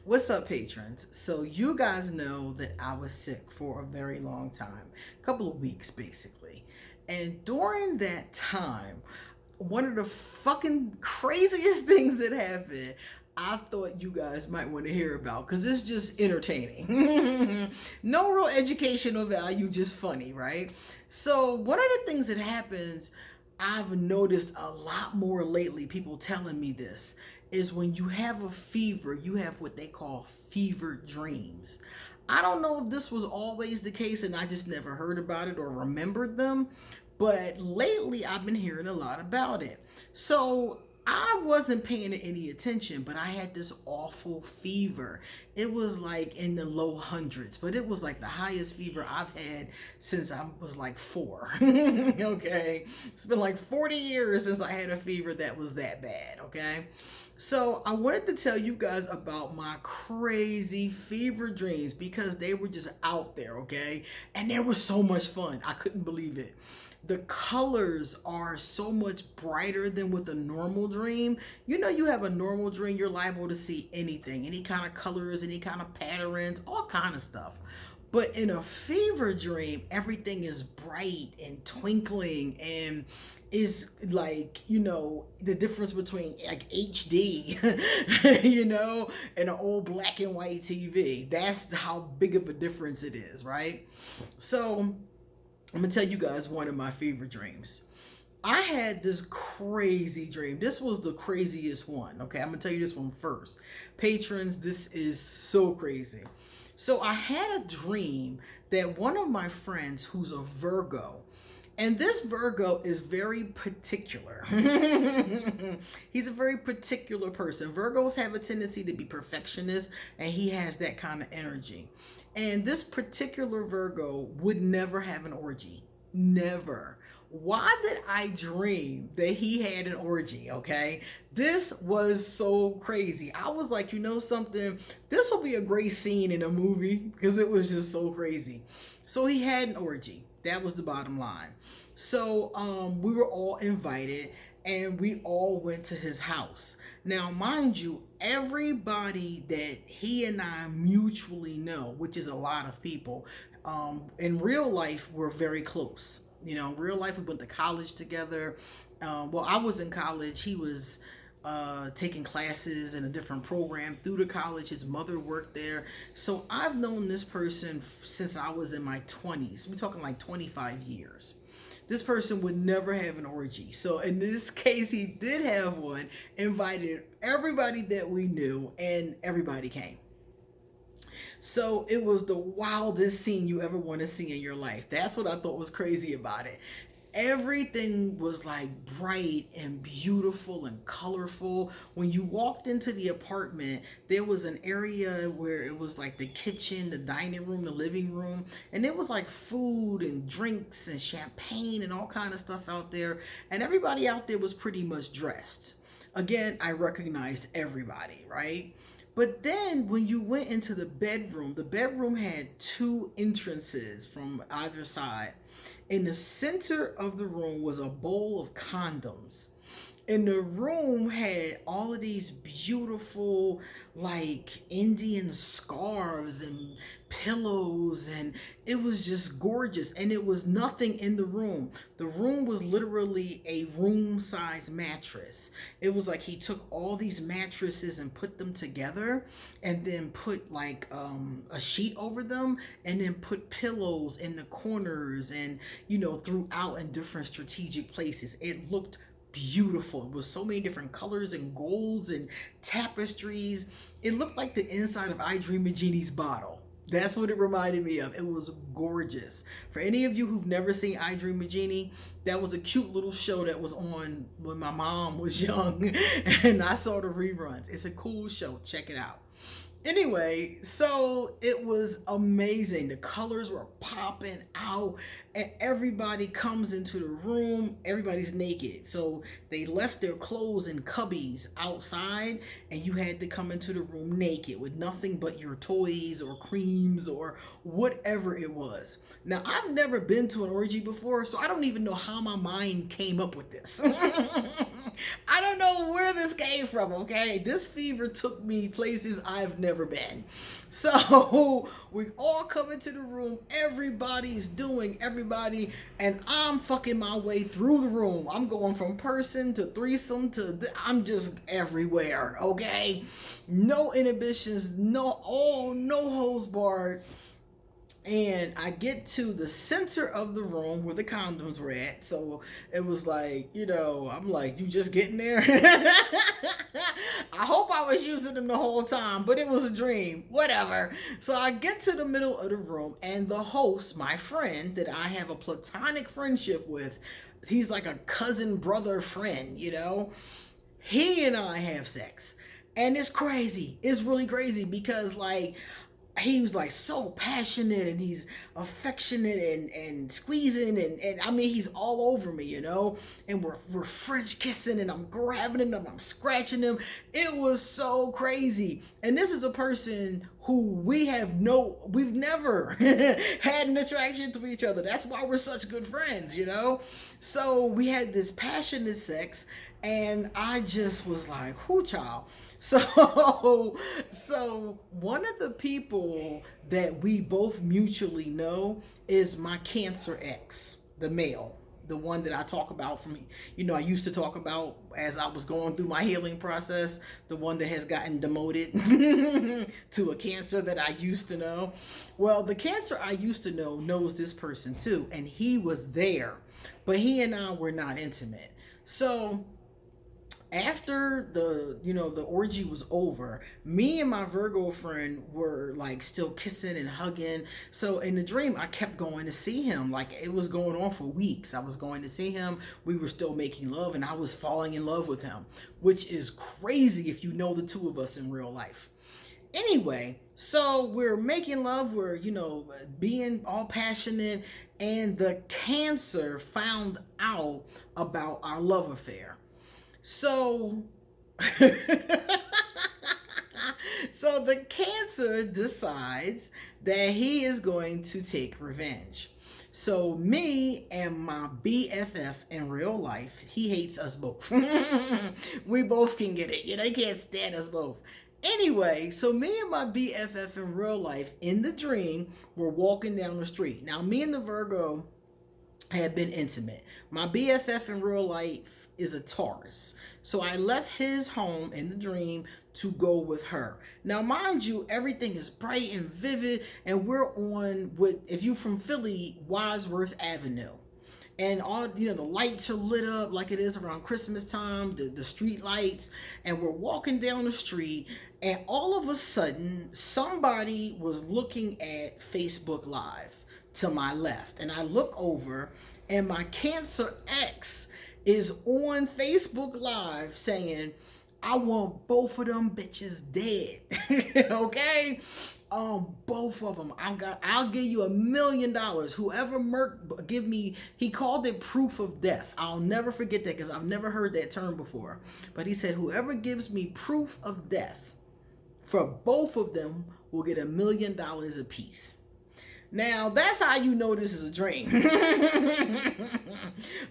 What's up, patrons? So you guys know that I was sick for a very long time, a couple of weeks basically. And during that time, one of the fucking craziest things that happened, I thought you guys might want to hear about because it's just entertaining. No real educational value, just funny, right? So, one of the things that happens, I've noticed a lot more lately, people telling me this, is when you have a fever, you have what they call fever dreams. I don't know if this was always the case and I just never heard about it or remembered them, but lately I've been hearing a lot about it. So I wasn't paying it any attention, but I had this awful fever. It was like in the low hundreds, but it was like the highest fever I've had since I was like 4. Okay. It's been like 40 years since I had a fever that was that bad. Okay. So I wanted to tell you guys about my crazy fever dreams because they were just out there, okay? And they were so much fun. I couldn't believe it. The colors are so much brighter than with a normal dream. You know, you have a normal dream, you're liable to see anything, any kind of colors, any kind of patterns, all kind of stuff. But in a fever dream, everything is bright and twinkling and is like, the difference between like HD, and an old black and white TV. That's how big of a difference it is, right? So I'm gonna tell you guys one of my fever dreams. I had this crazy dream. This was the craziest one. Okay, I'm gonna tell you this one first. Patrons, this is so crazy. So I had a dream that one of my friends who's a Virgo, and this Virgo is very particular. He's a very particular person. Virgos have a tendency to be perfectionists, and he has that kind of energy. And this particular Virgo would never have an orgy. Never. Why did I dream that he had an orgy? Okay. This was so crazy. I was like, you know something? This will be a great scene in a movie because it was just so crazy. So he had an orgy. That was the bottom line. So we were all invited and we all went to his house. Now, mind you, everybody that he and I mutually know, which is a lot of people, in real life, we're very close. In real life, we went to college together. Well, I was in college. He was taking classes in a different program through the college. His mother worked there. So I've known this person since I was in my 20s. We're talking like 25 years. This person would never have an orgy. So in this case, he did have one, invited everybody that we knew, and everybody came. So it was the wildest scene you ever want to see in your life. That's what I thought was crazy about it. Everything was like bright and beautiful and colorful. When you walked into the apartment, there was an area where it was like the kitchen, the dining room, the living room, and it was like food and drinks and champagne and all kind of stuff out there. And everybody out there was pretty much dressed. Again, I recognized everybody, right? But then when you went into the bedroom had 2 entrances from either side. In the center of the room was a bowl of condoms. And the room had all of these beautiful, like, Indian scarves and pillows, and it was just gorgeous. And it was nothing in the room. The room was literally a room-size mattress. It was like he took all these mattresses and put them together, and then put like a sheet over them, and then put pillows in the corners, and throughout in different strategic places. It looked beautiful. It was so many different colors and golds and tapestries. It looked like the inside of I Dream of Jeannie's bottle. That's what it reminded me of. It was gorgeous. For any of you who've never seen I Dream of Jeannie, that was a cute little show that was on when my mom was young, and I saw the reruns. It's a cool show. Check it out. Anyway, so it was amazing. The colors were popping out. and everybody comes into the room. Everybody's naked, so they left their clothes in cubbies outside, and you had to come into the room naked with nothing but your toys or creams or whatever it was. Now, I've never been to an orgy before, so I don't even know how my mind came up with this. I don't know where this came from, okay? This fever took me places I've never been. So we all come into the room, everybody's doing everybody, and I'm fucking my way through the room. I'm going from person to threesome I'm just everywhere, okay? No inhibitions, no holds barred. And I get to the center of the room where the condoms were at. So it was like, I'm like, you just getting there? I hope I was using them the whole time, but it was a dream. Whatever. So I get to the middle of the room, and the host, my friend that I have a platonic friendship with, he's like a cousin, brother, friend, he and I have sex. And it's crazy. It's really crazy because, like, he was like so passionate, and he's affectionate and squeezing, and I mean, he's all over me, and we're French kissing, and I'm grabbing him, and I'm scratching him. It was so crazy. And this is a person who we've never had an attraction to each other. That's why we're such good friends, so we had this passionate sex, and I just was like, whoo, child. So one of the people that we both mutually know is my Cancer ex, the male, the one that I talk about I used to talk about as I was going through my healing process, the one that has gotten demoted to a Cancer that I used to know. Well, the Cancer I used to know knows this person too, and he was there, but he and I were not intimate. So after the orgy was over, me and my Virgo friend were like still kissing and hugging. So in the dream, I kept going to see him. Like, it was going on for weeks. I was going to see him. We were still making love, and I was falling in love with him, which is crazy if you know the two of us in real life. Anyway, so we're making love, we're being all passionate, and the Cancer found out about our love affair. So so the Cancer decides that he is going to take revenge. So me and my BFF in real life, he hates us both. We both can get it. They can't stand us both. Anyway, so me and my BFF in real life in the dream were walking down the street. Now, me and the Virgo had been intimate. My BFF in real life is a Taurus. So I left his home in the dream to go with her. Now, mind you, everything is bright and vivid, and we're on if you from Philly, Wadsworth Avenue. And all, the lights are lit up like it is around Christmas time, the street lights, and we're walking down the street, and all of a sudden, somebody was looking at Facebook Live to my left, and I look over, and my Cancer ex is on Facebook Live saying, I want both of them bitches dead. Okay? Both of them. I'll give you $1 million. Whoever give me, he called it proof of death. I'll never forget that because I've never heard that term before. But he said, whoever gives me proof of death for both of them will get $1 million a piece. Now, that's how you know this is a dream.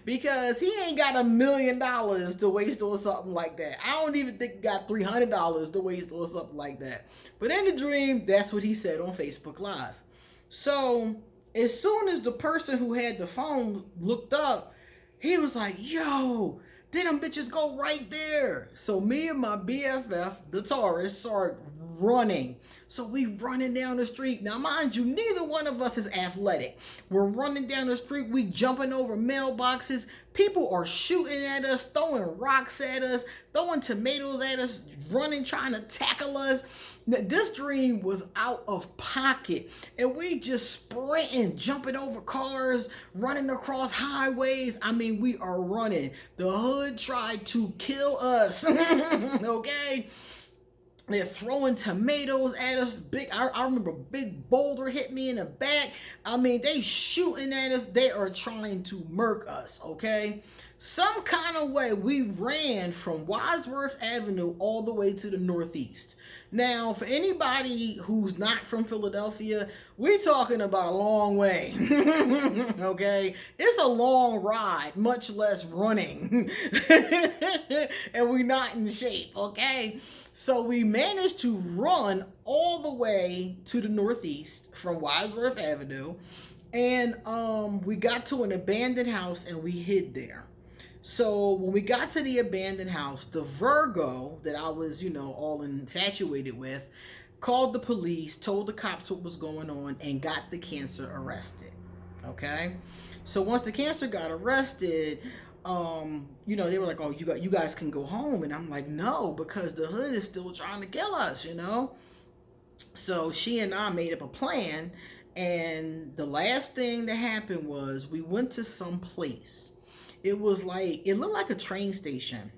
Because he ain't got $1 million to waste on something like that. I don't even think he got $300 to waste on something like that. But in the dream, that's what he said on Facebook Live. So, as soon as the person who had the phone looked up, he was like, yo, did them bitches go right there? So me and my BFF, the Taurus, started running. So we running down the street. Now, mind you, neither one of us is athletic. We're running down the street. We jumping over mailboxes. People are shooting at us, throwing rocks at us, throwing tomatoes at us, running, trying to tackle us. This dream was out of pocket, and we just sprinting, jumping over cars, running across highways. I mean, we are running. The hood tried to kill us. Okay? They're throwing tomatoes at us. I remember a big boulder hit me in the back. I mean, they shooting at us. They are trying to murk us, okay? Some kind of way we ran from Wadsworth Avenue all the way to the northeast. Now, for anybody who's not from Philadelphia, we're talking about a long way. Okay? It's a long ride, much less running. And we're not in shape, okay? So we managed to run all the way to the northeast from Wadsworth Avenue. And we got to an abandoned house and we hid there. So when we got to the abandoned house, the Virgo that I was, all infatuated with, called the police, told the cops what was going on, and got the cancer arrested. Okay? So once the cancer got arrested, they were like, "Oh, you guys can go home." And I'm like, "No, because the hood is still trying to kill us, So she and I made up a plan, and the last thing that happened was we went to some place. It looked like a train station,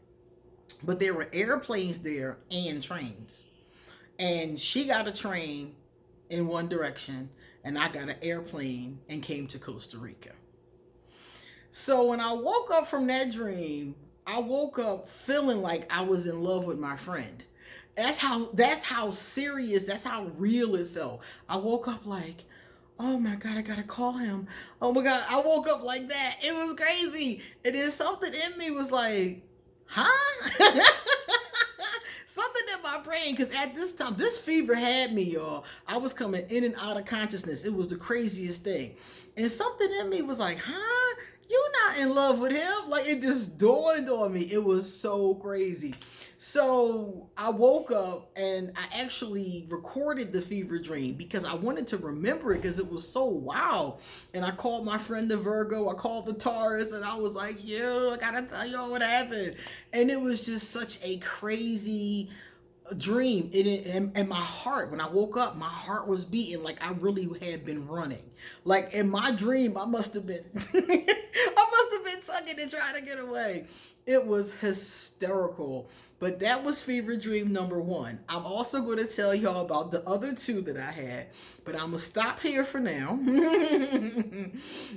but there were airplanes there and trains. And she got a train in one direction, and I got an airplane and came to Costa Rica. So when I woke up from that dream, I woke up feeling like I was in love with my friend. That's how serious, that's how real it felt. I woke up like, oh my God, I gotta call him. Oh my God, I woke up like that. It was crazy. And then something in me was like, huh? Something in my brain, because at this time, this fever had me, y'all. I was coming in and out of consciousness. It was the craziest thing. And something in me was like, huh? You're not in love with him? Like, it just dawned on me. It was so crazy. So I woke up and I actually recorded the fever dream because I wanted to remember it because it was so wild. And I called my friend the Virgo, I called the Taurus, and I was like, yo, I gotta tell y'all what happened. And it was just such a crazy dream. And my heart, when I woke up, my heart was beating like I really had been running. Like in my dream, I must have been tugging and trying to get away. It was hysterical. But that was fever dream number 1. I'm also going to tell y'all about the other 2 that I had, but I'm going to stop here for now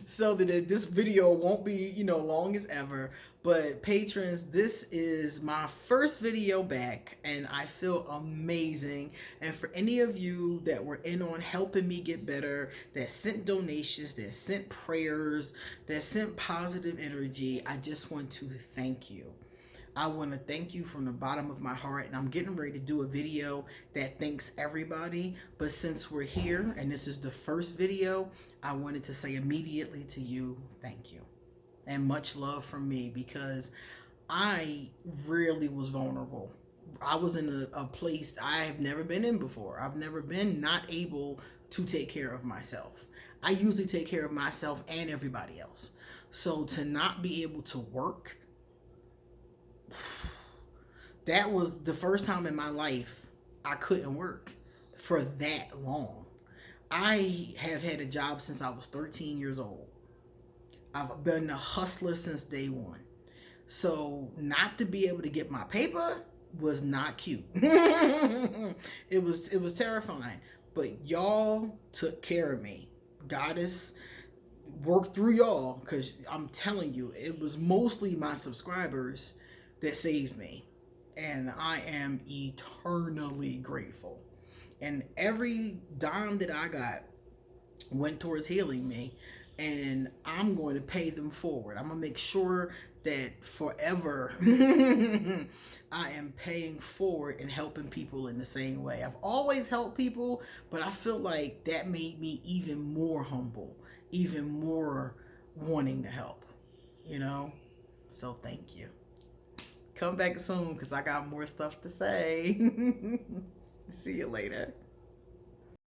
so that this video won't be, long as ever. But patrons, this is my first video back and I feel amazing. And for any of you that were in on helping me get better, that sent donations, that sent prayers, that sent positive energy, I just want to thank you. I want to thank you from the bottom of my heart, and I'm getting ready to do a video that thanks everybody, but since we're here and this is the first video, I wanted to say immediately to you, thank you. And much love from me, because I really was vulnerable. I was in a place I have never been in before. I've never been not able to take care of myself. I usually take care of myself and everybody else. So to not be able to work, that was the first time in my life I couldn't work for that long. I have had a job since I was 13 years old. I've been a hustler since day one. So not to be able to get my paper was not cute. It was terrifying. But y'all took care of me. Goddess worked through y'all, because I'm telling you, it was mostly my subscribers that saved me. And I am eternally grateful. And every dime that I got went towards healing me. And I'm going to pay them forward. I'm going to make sure that forever I am paying forward and helping people in the same way. I've always helped people, but I feel like that made me even more humble, even more wanting to help, So thank you. Come back soon because I got more stuff to say. See you later.